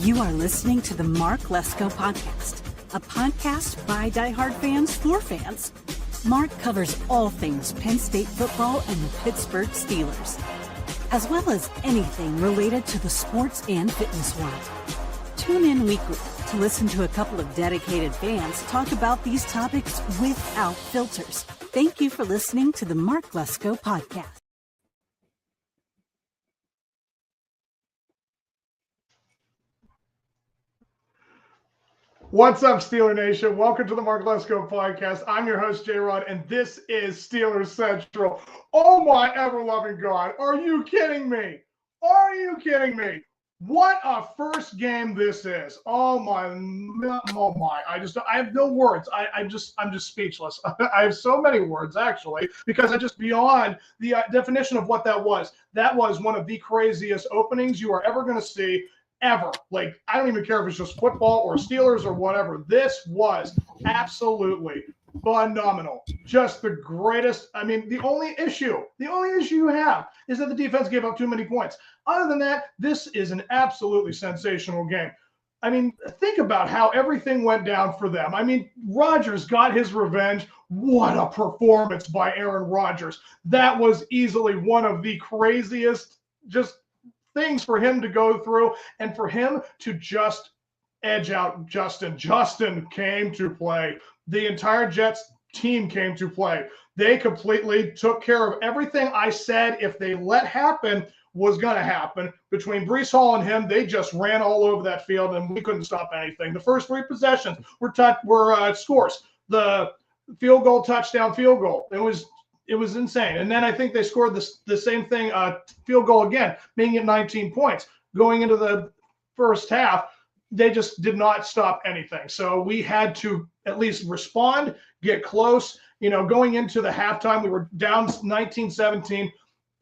You are listening to the Mark Lesko Podcast, a podcast by diehard fans for fans. Mark covers all things Penn State football and the Pittsburgh Steelers, as well as anything related to the sports and fitness world. Tune in weekly to listen to a couple of dedicated fans talk about these topics without filters. Thank you for listening to the Mark Lesko Podcast. What's up, Steeler Nation? Welcome to the Mark Lesko Podcast. I'm your host, J-Rod, and this is Steelers Central. Oh my ever-loving God. Are you kidding me? Are you kidding me? What a first game this is. Oh my. I have no words. I'm just speechless. I have so many words, actually, because I just beyond the definition of what that was. That was one of the craziest openings you are ever going to see. Ever. Like, I don't even care if it's just football or Steelers or whatever. This was absolutely phenomenal. Just the greatest. I mean, the only issue you have is that the defense gave up too many points. Other than that, this is an absolutely sensational game. I mean, think about how everything went down for them. I mean, Rodgers got his revenge. What a performance by Aaron Rodgers. That was easily one of the craziest just things for him to go through, and for him to just edge out Justin. Justin came to play. The entire Jets team came to play. They completely took care of everything I said if they let happen was going to happen. Between Breece Hall and him, they just ran all over that field, and we couldn't stop anything. The first three possessions were scores. The field goal, touchdown, field goal. It was insane. And then I think they scored the same thing, field goal again, making it 19 points. Going into the first half, they just did not stop anything. So we had to at least respond, get close. You know, going into the halftime, we were down 19-17.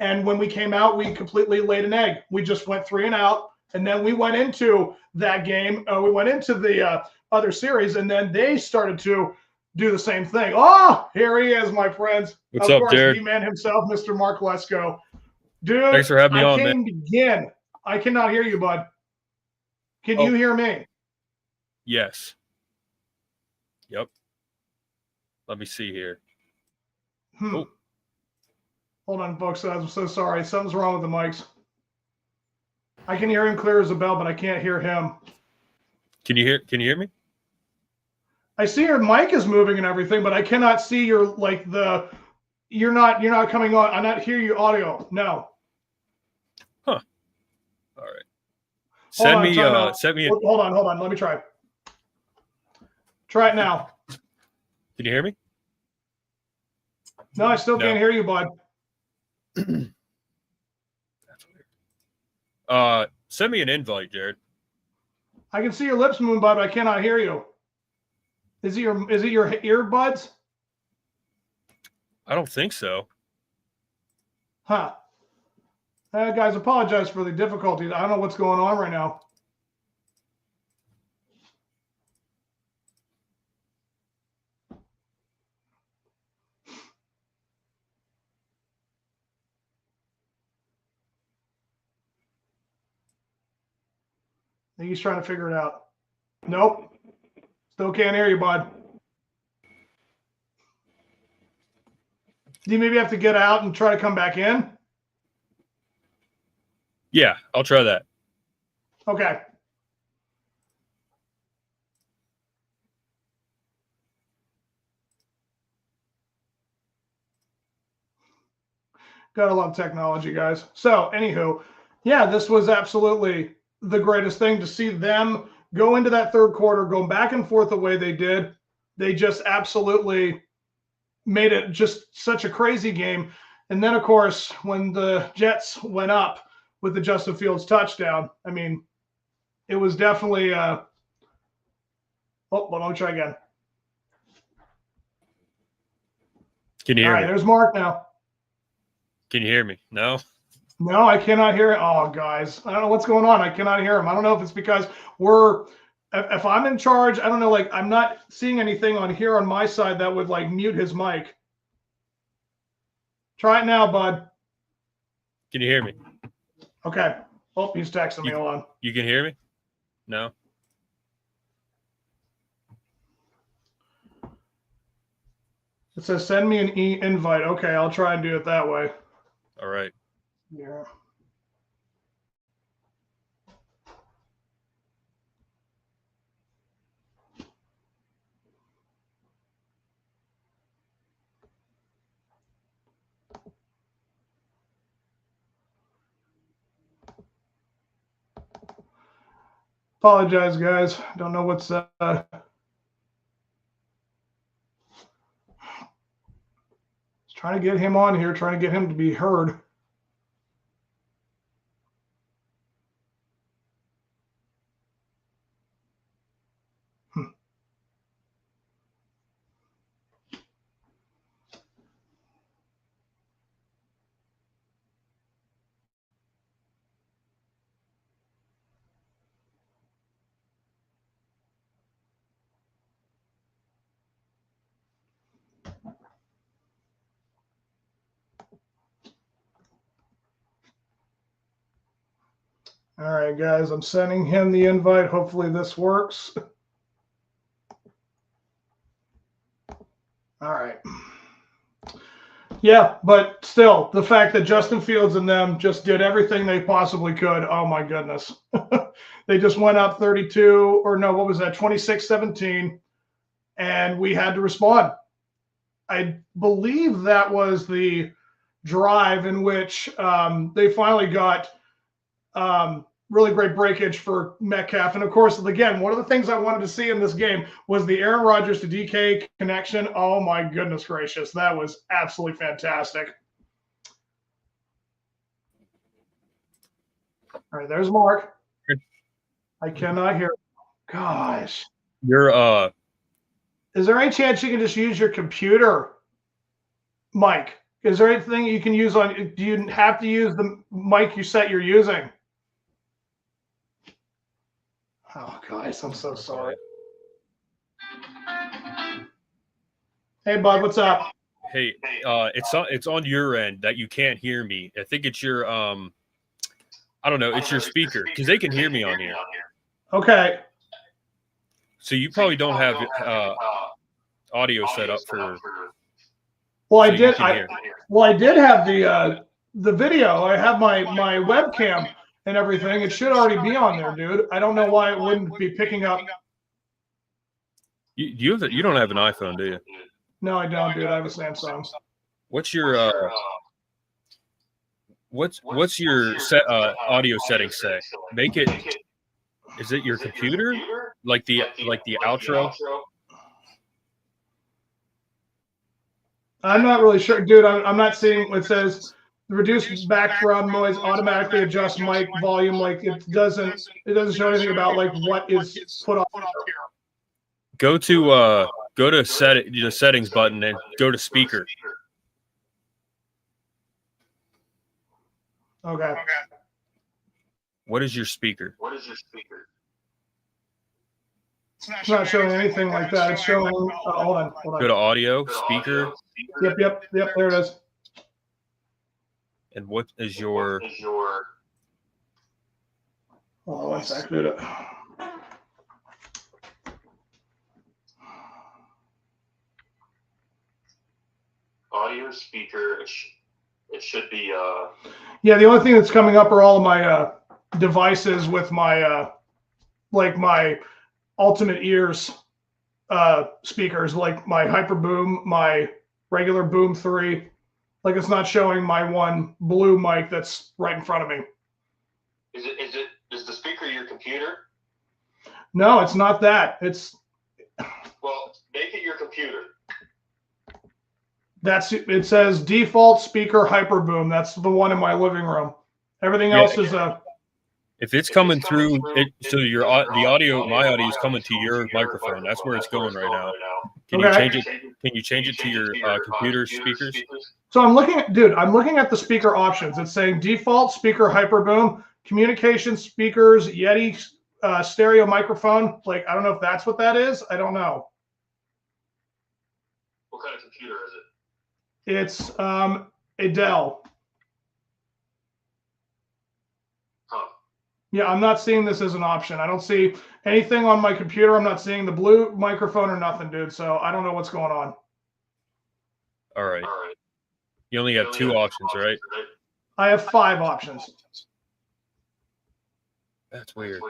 And when we came out, we completely laid an egg. We just went 3 and out. And then we went into that game. We went into the other series, and then they started to do the same thing. Oh, here he is, my friends. What's up, Jared? The man himself, Mr. Mark Lesko. Dude, thanks for having me on, man. Begin. I cannot hear you, bud. Can you hear me? Yes. Yep. Let me see here. Oh. Hold on, folks. I'm so sorry. Something's wrong with the mics. I can hear him clear as a bell, but I can't hear him. Can you hear me? I see your mic is moving and everything, but I cannot see your you're not coming on. I not hear your audio. No. Huh. All right. Send me. Hold on. Let me try. Try it now. Can you hear me? No, I still can't hear you, bud. That's weird. Send me an invite, Jared. I can see your lips moving, bud, but I cannot hear you. Is it your earbuds? I don't think so. Huh. Guys, apologize for the difficulties. I don't know what's going on right now. I think he's trying to figure it out. Nope. Still can't hear you, bud. Do you maybe have to get out and try to come back in? Yeah, I'll try that. Okay. Gotta love technology, guys. So, anywho, yeah, this was absolutely the greatest thing to see them go into that third quarter, go back and forth the way they did. They just absolutely made it just such a crazy game. And then, of course, when the Jets went up with the Justin Fields touchdown, I mean, it was definitely well, let me try again. Can you hear me? All right, there's Mark now. Can you hear me? No? No, I cannot hear it. Oh, guys, I don't know what's going on. I cannot hear him. I don't know if it's because if I'm in charge, I don't know, I'm not seeing anything on here on my side that would mute his mic. Try it now, bud. Can you hear me? Okay. Oh, he's texting me. Hold on. You can hear me? No. It says send me an invite. Okay, I'll try and do it that way. All right. Yeah. Apologize, guys. Don't know what's trying to get him on here, trying to get him to be heard. All right, guys, I'm sending him the invite. Hopefully this works. All right. Yeah, but still, the fact that Justin Fields and them just did everything they possibly could. Oh, my goodness. They just went up 32, or no, what was that, 26-17, and we had to respond. I believe that was the drive in which they finally got really great breakage for Metcalf. And of course, again, one of the things I wanted to see in this game was the Aaron Rodgers to DK connection. Oh my goodness gracious. That was absolutely fantastic. All right, there's Mark. I cannot hear. Gosh. You're Is there any chance you can just use your computer, Mike? Is there anything you can use on, do you have to use the mic you set you're using? Oh, guys, I'm so sorry. Hey, bud, what's up? Hey, it's on your end that you can't hear me. I think it's your I don't know, it's your speaker because they can hear me on here. Okay. So you probably don't have audio set up for. Well, I so you did. can hear. Well, I did have the video. I have my webcam and everything. It should already be on there, dude. I don't know why it wouldn't be picking up. You don't have an iPhone, do you? No, I don't, dude. I have a Samsung. What's your what's your audio settings say? Make it. Is it your computer? Like the outro? I'm not really sure, dude. I'm not seeing what it says. Reduce background noise, automatically adjust mic volume. Like it doesn't show anything about like what is put on. Go to the settings button and go to speaker. Okay. What is your speaker? It's not showing anything like that. It's showing. Hold on. Go to audio, speaker. Yep. There it is. And what is your? Hold on 1 sec, dude. Audio speaker. It should be. Yeah, the only thing that's coming up are all of my devices with my like my Ultimate Ears speakers, like my Hyper Boom, my regular Boom 3. Like it's not showing my one blue mic that's right in front of me. Is the speaker your computer? No, it's not that. It's Well, make it your computer. it says default speaker Hyper Boom. That's the one in my living room. Everything else is If it's coming through, so my audio is coming to your microphone. That's where it's going right now. Can you change it? Can you change it to your computer speakers? So I'm looking at the speaker options. It's saying default speaker Hyper Boom, communication speakers, Yeti stereo microphone. Like I don't know if that's what that is. I don't know. What kind of computer is it? It's a Dell. Huh. Yeah, I'm not seeing this as an option. I don't see anything on my computer. I'm not seeing the blue microphone or nothing, dude. So I don't know what's going on. All right. You only have 2 options, right? I have 5 options. That's weird.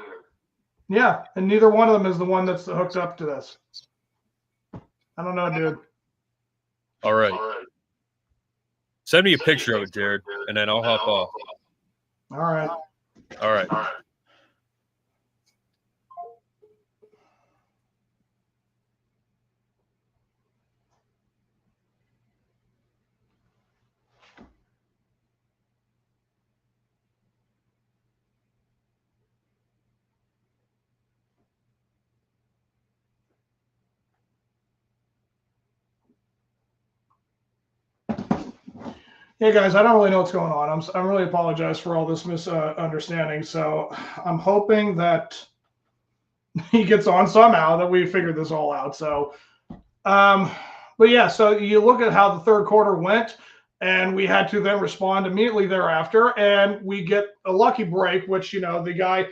Yeah, and neither one of them is the one that's hooked up to this. I don't know, dude. All right. Send me a picture of it, Jared, and then I'll hop off. All right. All right. Hey guys, I don't really know what's going on. I'm really apologize for all this misunderstanding. So I'm hoping that he gets on somehow, that we figured this all out. So, but yeah, so you look at how the third quarter went, and we had to then respond immediately thereafter, and we get a lucky break, which, the guy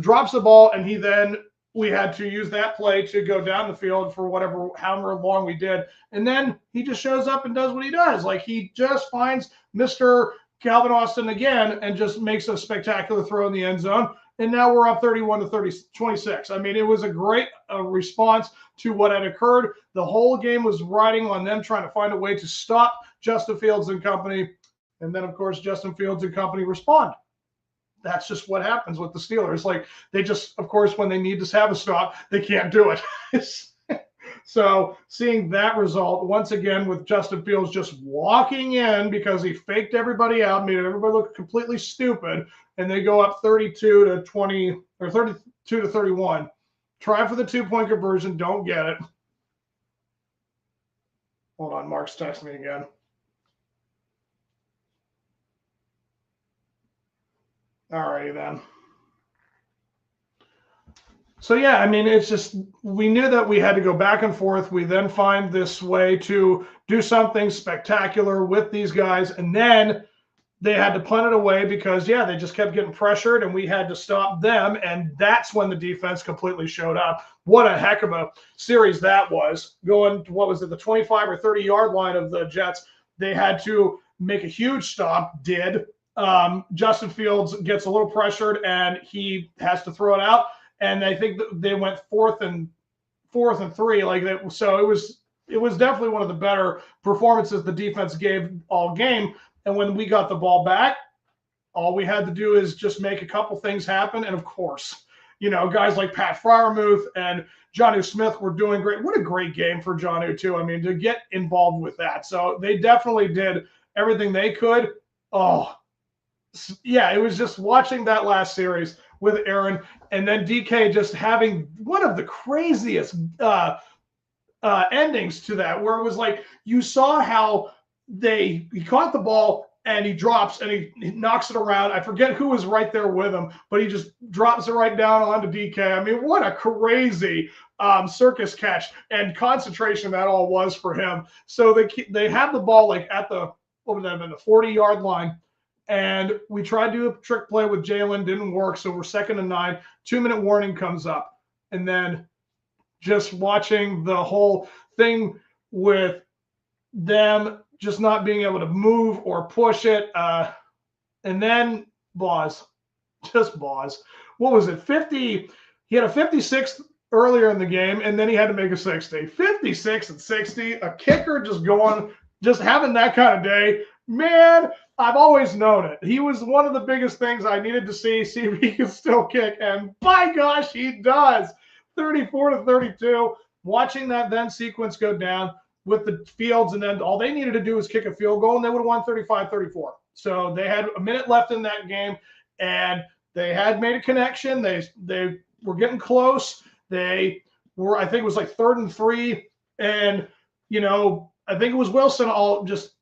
drops the ball, and we had to use that play to go down the field for however long we did. And then he just shows up and does what he does. Like, he just finds Mr. Calvin Austin again and just makes a spectacular throw in the end zone. And now we're up 31-26. I mean, it was a great response to what had occurred. The whole game was riding on them trying to find a way to stop Justin Fields and company. And then, of course, Justin Fields and company respond. That's just what happens with the Steelers. Like, they just, of course, when they need to have a stop, they can't do it. So seeing that result once again with Justin Fields just walking in because he faked everybody out, made everybody look completely stupid, and they go up 32-20 or 32-31. Try for the 2-point conversion, don't get it. Hold on, Mark's texting me again. All righty then. So yeah, I mean, it's just, we knew that we had to go back and forth. We then find this way to do something spectacular with these guys, and then they had to punt it away because, yeah, they just kept getting pressured, and we had to stop them, and that's when the defense completely showed up. What a heck of a series that was. Going to, what was it, the 25 or 30-yard line of the Jets. They had to make a huge stop, Justin Fields gets a little pressured, and he has to throw it out. And I think they went fourth and 3, like that. So it was definitely one of the better performances the defense gave all game. And when we got the ball back, all we had to do is just make a couple things happen. And of course, guys like Pat Freiermuth and Jonnu Smith were doing great. What a great game for Jonnu too. I mean, to get involved with that. So they definitely did everything they could. Oh, yeah, it was just watching that last series with Aaron, and then DK just having one of the craziest endings to that, where it was like, you saw how he caught the ball and he drops and he knocks it around. I forget who was right there with him, but he just drops it right down onto DK. I mean, what a crazy circus catch and concentration that all was for him. So they have the ball like at the 40-yard line. And we tried to do a trick play with Jalen, didn't work. So we're 2nd and 9, 2-minute warning comes up. And then just watching the whole thing with them just not being able to move or push it. And then Boz. What was it? 50. He had a 56 earlier in the game, and then he had to make a 60. 56 and 60, a kicker just having that kind of day. Man, I've always known it. He was one of the biggest things I needed to see if he can still kick. And by gosh, he does. 34-32. Watching that then sequence go down with the Fields, and then all they needed to do was kick a field goal, and they would have won 35-34. So they had a minute left in that game, and they had made a connection. They were getting close. They were, I think it was like 3rd and 3. And, I think it was Wilson all just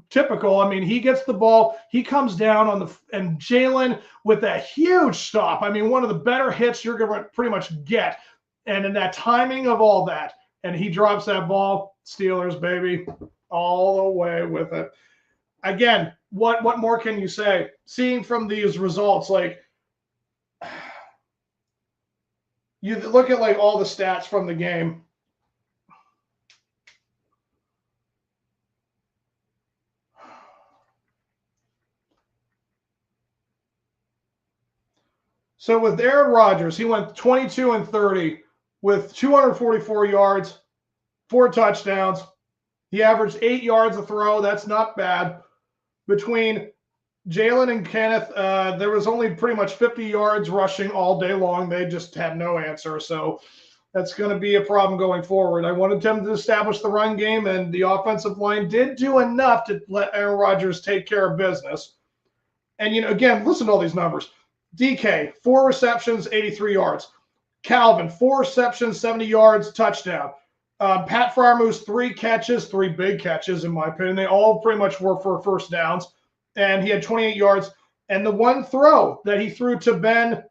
typical. I mean, he gets the ball, he comes down and Jalen with that huge stop. I mean, one of the better hits you're going to pretty much get. And in that timing of all that, and he drops that ball, Steelers, baby, all the way with it. Again, what more can you say? Seeing from these results, like, you look at like all the stats from the game. So with Aaron Rodgers, he went 22 and 30 with 244 yards, 4 touchdowns. He averaged 8 yards a throw. That's not bad. Between Jalen and Kenneth, there was only pretty much 50 yards rushing all day long. They just had no answer. So that's going to be a problem going forward. I wanted them to establish the run game, and the offensive line did do enough to let Aaron Rodgers take care of business. And, again, listen to all these numbers. DK, 4 receptions, 83 yards. Calvin, 4 receptions, 70 yards, touchdown. Pat Freiermuth, 3 catches, 3 big catches, in my opinion. They all pretty much were for first downs. And he had 28 yards. And the one throw that he threw to Ben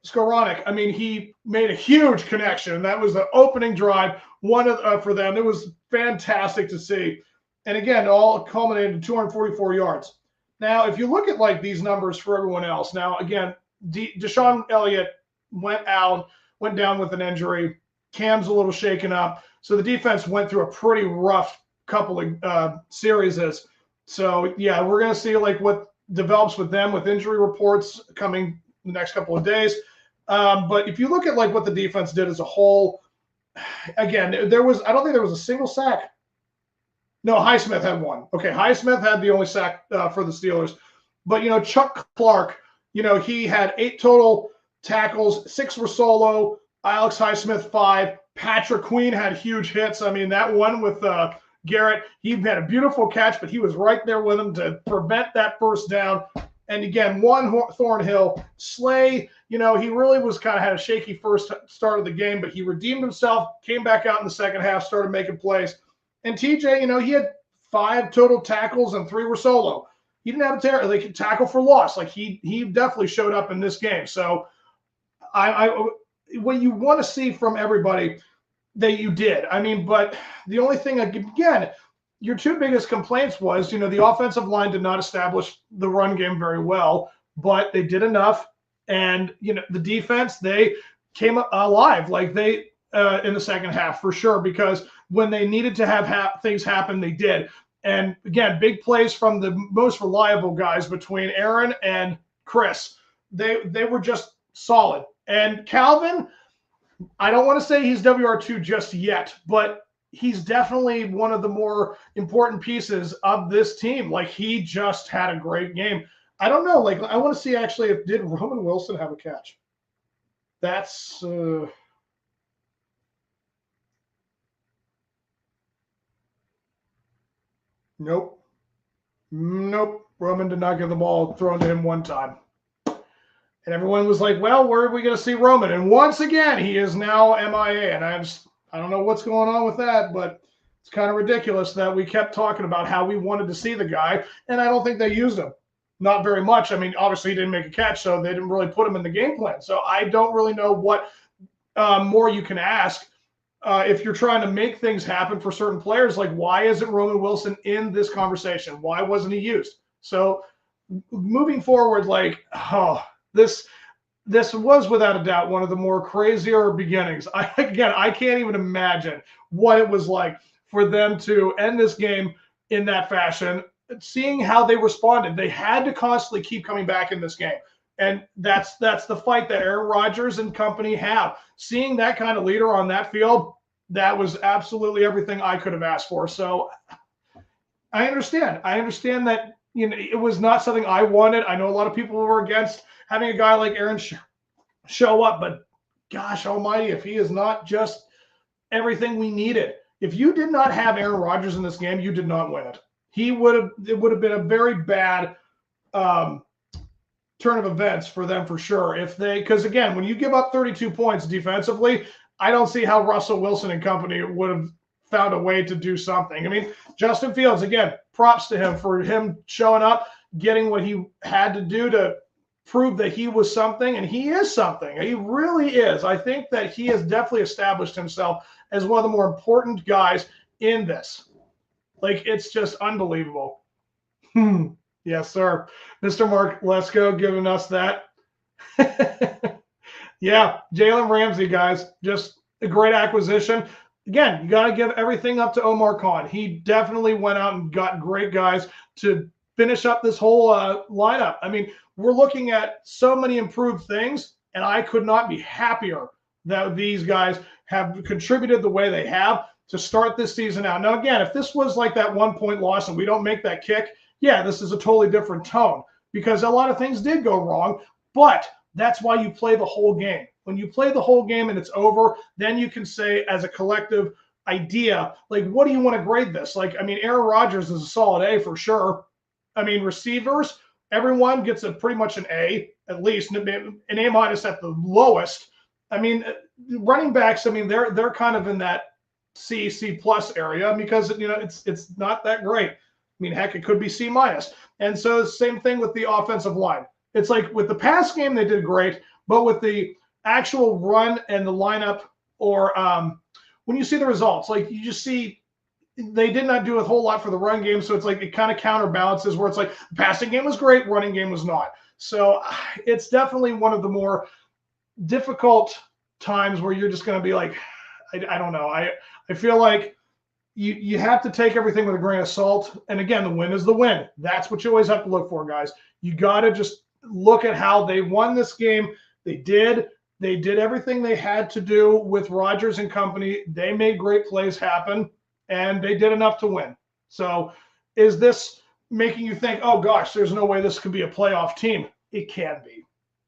Skowronek, I mean, he made a huge connection. That was the opening drive, for them. It was fantastic to see. And again, all culminated in 244 yards. Now, if you look at like these numbers for everyone else, now again, Deshaun Elliott went down with an injury. Cam's a little shaken up. So the defense went through a pretty rough couple of series. So yeah, we're going to see like what develops with them with injury reports coming the next couple of days. But if you look at like what the defense did as a whole, again, I don't think there was a single sack. No, Highsmith had one. Okay, Highsmith had the only sack for the Steelers. But, Chuck Clark, he had 8 total tackles, 6 were solo. Alex Highsmith, 5. Patrick Queen had huge hits. I mean, that one with Garrett, he had a beautiful catch, but he was right there with him to prevent that first down. And again, Thornhill, Slay, he really was kind of had a shaky first start of the game, but he redeemed himself, came back out in the second half, started making plays. And TJ, he had 5 total tackles and 3 were solo. He didn't have a tackle for loss. Like he definitely showed up in this game. So what you want to see from everybody that you did. I mean, but the only thing, again, your 2 biggest complaints was, the offensive line did not establish the run game very well, but they did enough. And, the defense, they came alive. Like they, in the second half for sure, because when they needed to have things happen, they did. And again, big plays from the most reliable guys between Aaron and Chris. They were just solid. And Calvin, I don't want to say he's WR2 just yet, but he's definitely one of the more important pieces of this team. Like he just had a great game. I don't know. Like I want to see actually did Roman Wilson have a catch? That's Nope. Roman did not get the ball thrown to him one time. And everyone was like, well, where are we going to see Roman? And once again, he is now MIA. And I don't know what's going on with that, but it's kind of ridiculous that we kept talking about how we wanted to see the guy. And I don't think they used him. Not very much. I mean, obviously he didn't make a catch, so they didn't really put him in the game plan. So I don't really know what more you can ask. If you're trying to make things happen for certain players, like why isn't Roman Wilson in this conversation? Why wasn't he used? So moving forward, this was without a doubt one of the more crazier beginnings. I can't even imagine what it was like for them to end this game in that fashion. Seeing how they responded, they had to constantly keep coming back in this game. And that's the fight that Aaron Rodgers and company have. Seeing that kind of leader on that field, that was absolutely everything I could have asked for. So I understand. I understand that it was not something I wanted. I know a lot of people were against having a guy like Aaron show up, but gosh almighty, if he is not just everything we needed. If you did not have Aaron Rodgers in this game, you did not win it. It would have been a very bad turn of events for them for sure. Because again, when you give up 32 points defensively, I don't see how Russell Wilson and company would have found a way to do something. I mean, Justin Fields, again, props to him for him showing up, getting what he had to do to prove that he was something, and he is something. He really is. I think that he has definitely established himself as one of the more important guys in this. Like, it's just unbelievable. Yes, sir. Mr. Mark Lesko giving us that. Yeah, Jalen Ramsey, guys, just a great acquisition. Again, you got to give everything up to Omar Khan. He definitely went out and got great guys to finish up this whole lineup. I mean, we're looking at so many improved things, and I could not be happier that these guys have contributed the way they have to start this season out. Now, again, if this was like that 1-point loss and we don't make that kick, yeah, this is a totally different tone because a lot of things did go wrong, but that's why you play the whole game. When you play the whole game and it's over, then you can say as a collective idea, like, what do you want to grade this? Like, I mean, Aaron Rodgers is a solid A for sure. I mean, receivers, everyone gets pretty much an A, at least, an A minus at the lowest. I mean, running backs, I mean, they're kind of in that C plus area because, you know, it's not that great. I mean, heck, it could be C minus. And so same thing with the offensive line. It's like with the pass game, they did great, but with the actual run and the lineup, or when you see the results, like you just see they did not do a whole lot for the run game. So it's like it kind of counterbalances where it's like the passing game was great, running game was not. So it's definitely one of the more difficult times where you're just going to be like, I don't know. I feel like you have to take everything with a grain of salt. And again, the win is the win. That's what you always have to look for, guys. You got to just look at how they won this game. They did everything they had to do with Rodgers and company. They made great plays happen, and they did enough to win. So is this making you think, oh, gosh, there's no way this could be a playoff team? It can be.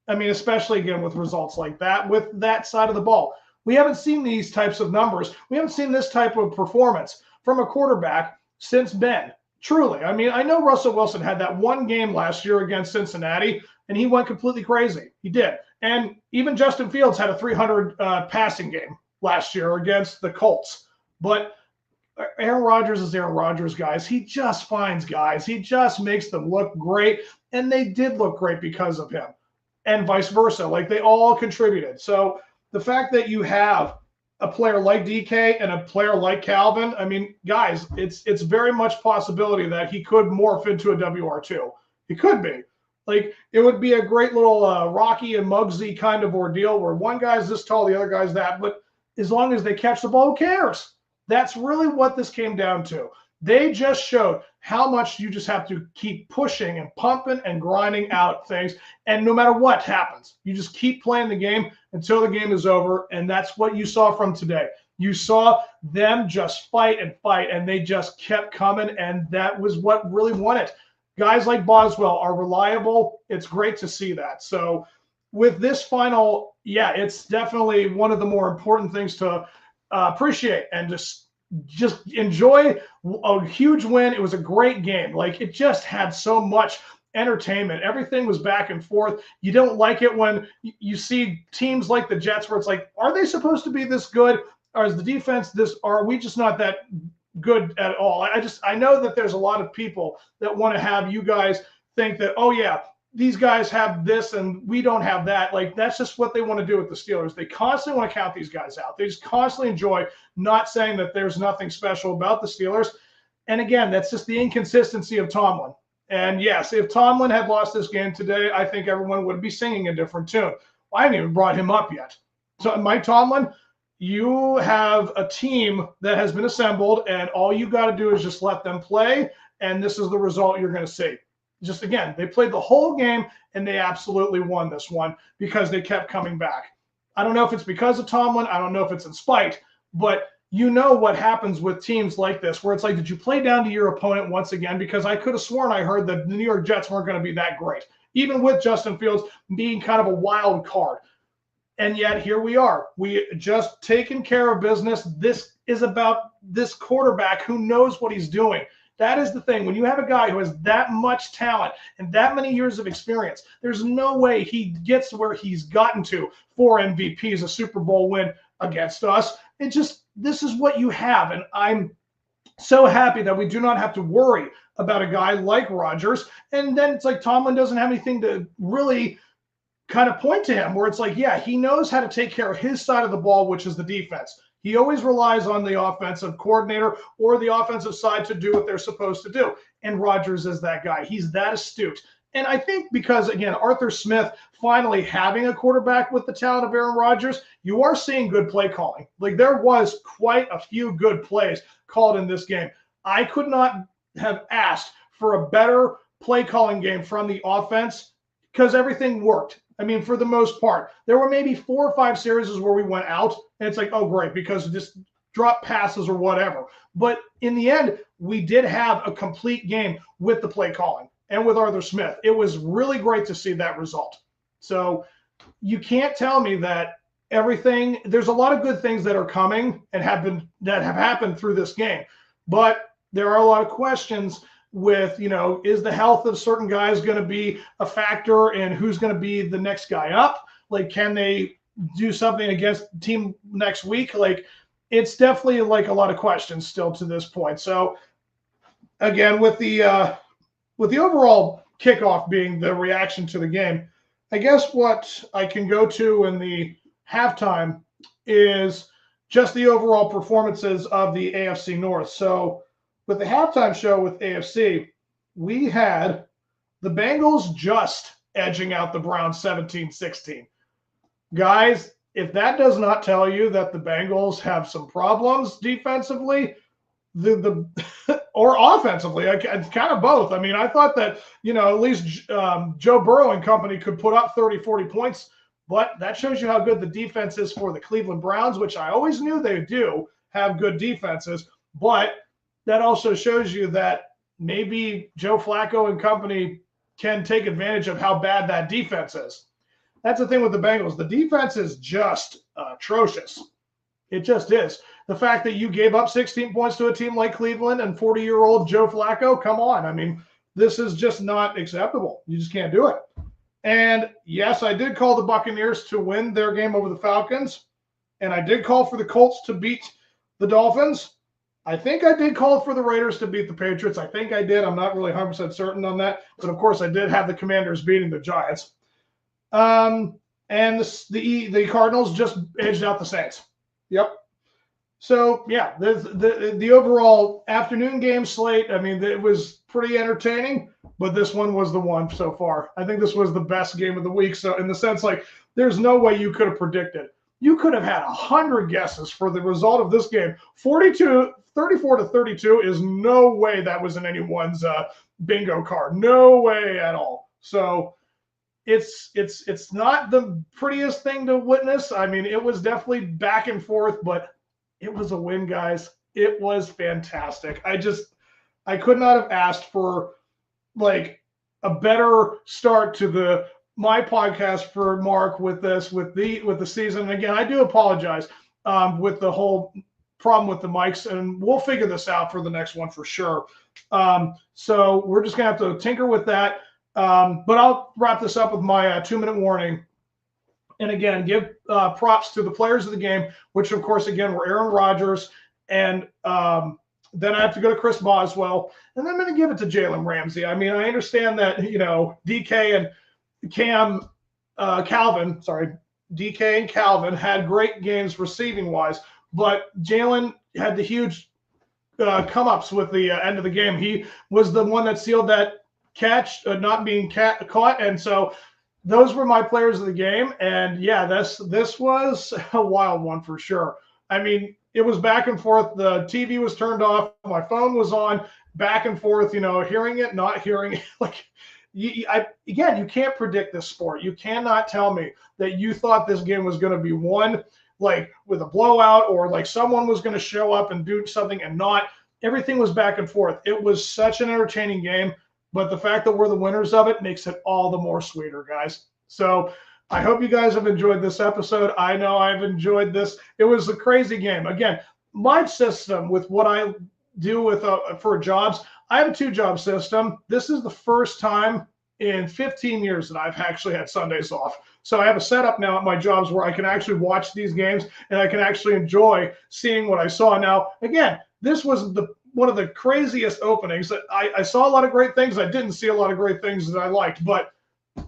I mean, especially, again, with results like that, with that side of the ball. We haven't seen these types of numbers. We haven't seen this type of performance from a quarterback since Ben. Truly. I mean, I know Russell Wilson had that one game last year against Cincinnati, and he went completely crazy. He did. And even Justin Fields had a 300 passing game last year against the Colts. But Aaron Rodgers is Aaron Rodgers, guys. He just finds guys. He just makes them look great, and they did look great because of him, and vice versa. Like, they all contributed. So the fact that you have a player like DK and a player like Calvin, I mean, guys, it's very much possibility that he could morph into a WR2. He could be. Like, it would be a great little Rocky and Muggsy kind of ordeal where one guy's this tall, the other guy's that. But as long as they catch the ball, who cares? That's really what this came down to. They just showed how much you just have to keep pushing and pumping and grinding out things. And no matter what happens, you just keep playing the game until the game is over. And that's what you saw from today. You saw them just fight, and they just kept coming. And that was what really won it. Guys like Boswell are reliable. It's great to see that. So with this final, yeah, it's definitely one of the more important things to appreciate and just enjoy a huge win. It was a great game. Like, it just had so much entertainment. Everything was back and forth. You don't like it when you see teams like the Jets where it's like, are they supposed to be this good? Or is the defense this? Or are we just not that good at all? I know that there's a lot of people that want to have you guys think that, oh yeah, these guys have this and we don't have that. Like, that's just what they want to do with the Steelers. They constantly want to count these guys out. They just constantly enjoy not saying that there's nothing special about the Steelers. And again, that's just the inconsistency of Tomlin. And yes, if Tomlin had lost this game today, I think everyone would be singing a different tune. I haven't even brought him up yet. So Mike Tomlin, you have a team that has been assembled, and all you got to do is just let them play, and this is the result you're going to see. Just, again, they played the whole game, and they absolutely won this one because they kept coming back. I don't know if it's because of Tomlin. I don't know if it's in spite, but you know what happens with teams like this where it's like, did you play down to your opponent once again? Because I could have sworn I heard that the New York Jets weren't going to be that great, even with Justin Fields being kind of a wild card. And yet here we are. We just taken care of business. This is about this quarterback who knows what he's doing. That is the thing. When you have a guy who has that much talent and that many years of experience, there's no way he gets to where he's gotten to. 4 MVPs, a Super Bowl win against us. It just, this is what you have. And I'm so happy that we do not have to worry about a guy like Rodgers. And then it's like Tomlin doesn't have anything to really kind of point to him where it's like, yeah, he knows how to take care of his side of the ball, which is the defense. He always relies on the offensive coordinator or the offensive side to do what they're supposed to do. And Rodgers is that guy. He's that astute. And I think because, again, Arthur Smith finally having a quarterback with the talent of Aaron Rodgers, you are seeing good play calling. Like, there was quite a few good plays called in this game. I could not have asked for a better play calling game from the offense because everything worked. I mean, for the most part, there were maybe 4 or 5 series where we went out and it's like, oh, great, because just drop passes or whatever. But in the end, we did have a complete game with the play calling and with Arthur Smith. It was really great to see that result. So you can't tell me that everything, there's a lot of good things that are coming and that have happened through this game. But there are a lot of questions with, is the health of certain guys going to be a factor in who's going to be the next guy up? Like, can they do something against the team next week? Like, it's definitely like a lot of questions still to this point. So again, with the overall kickoff being the reaction to the game, I guess what I can go to in the halftime is just the overall performances of the AFC North. So with the halftime show with AFC, we had the Bengals just edging out the Browns 17-16. Guys, if that does not tell you that the Bengals have some problems defensively, or offensively, it's kind of both. I mean, I thought that, at least Joe Burrow and company could put up 30, 40 points, but that shows you how good the defense is for the Cleveland Browns, which I always knew they do have good defenses, but that also shows you that maybe Joe Flacco and company can take advantage of how bad that defense is. That's the thing with the Bengals. The defense is just atrocious. It just is. The fact that you gave up 16 points to a team like Cleveland and 40-year-old Joe Flacco, come on. I mean, this is just not acceptable. You just can't do it. And yes, I did call the Buccaneers to win their game over the Falcons, and I did call for the Colts to beat the Dolphins. I think I did call for the Raiders to beat the Patriots. I think I did. I'm not really 100% certain on that. But, of course, I did have the Commanders beating the Giants. And the Cardinals just edged out the Saints. Yep. So, yeah, the overall afternoon game slate, I mean, it was pretty entertaining, but this one was the one so far. I think this was the best game of the week. So, in the sense, like, there's no way you could have predicted. You could have had 100 guesses for the result of this game. 34-32 is no way that was in anyone's bingo card. No way at all. So it's not the prettiest thing to witness. I mean, it was definitely back and forth, but it was a win, guys. It was fantastic. I could not have asked for like a better start to my podcast for Mark with the season. And again, I do apologize with the whole problem with the mics, and we'll figure this out for the next one for sure. So we're just gonna have to tinker with that. But I'll wrap this up with my 2-minute warning. And again, give props to the players of the game, which of course, again, were Aaron Rodgers, and then I have to go to Chris Boswell, and then I'm going to give it to Jalen Ramsey. I mean, I understand that, DK and DK and Calvin had great games receiving wise, but Jalen had the huge come-ups with the end of the game. He was the one that sealed that catch, not being caught, and so those were my players of the game. And yeah, this was a wild one for sure. I mean, it was back and forth. The TV was turned off. My phone was on, back and forth, hearing it, not hearing it. Like, you can't predict this sport. You cannot tell me that you thought this game was going to be won like with a blowout, or like someone was going to show up and do something and not. Everything was back and forth. It was such an entertaining game, but the fact that we're the winners of it makes it all the more sweeter, guys. So I hope you guys have enjoyed this episode. I know I've enjoyed this. It was a crazy game. Again, my system with what I do with for jobs, I have a 2-job system. This is the first time in 15 years that I've actually had Sundays off. So I have a setup now at my jobs where I can actually watch these games and I can actually enjoy seeing what I saw. Now, again, this was one of the craziest openings. That I saw a lot of great things. I didn't see a lot of great things that I liked, but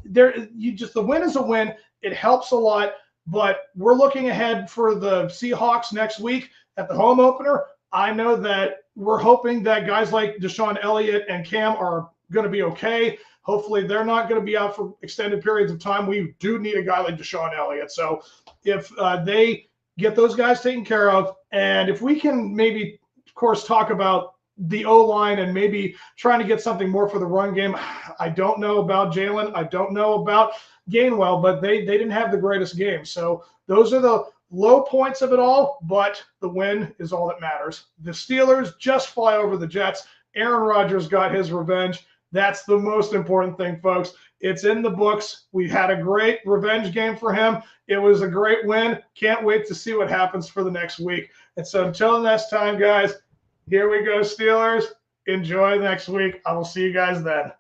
the win is a win. It helps a lot, but we're looking ahead for the Seahawks next week at the home opener. I know that we're hoping that guys like Deshaun Elliott and Cam are going to be okay. Hopefully they're not going to be out for extended periods of time. We do need a guy like Deshaun Elliott. So if they get those guys taken care of, and if we can maybe, of course, talk about the O-line and maybe trying to get something more for the run game. I don't know about Jalen. I don't know about Gainwell, but they didn't have the greatest game. So those are the low points of it all, but the win is all that matters. The Steelers just fly over the Jets. Aaron Rodgers got his revenge. That's the most important thing, folks. It's in the books. We had a great revenge game for him. It was a great win. Can't wait to see what happens for the next week. And so until next time, guys, here we go, Steelers. Enjoy next week. I will see you guys then.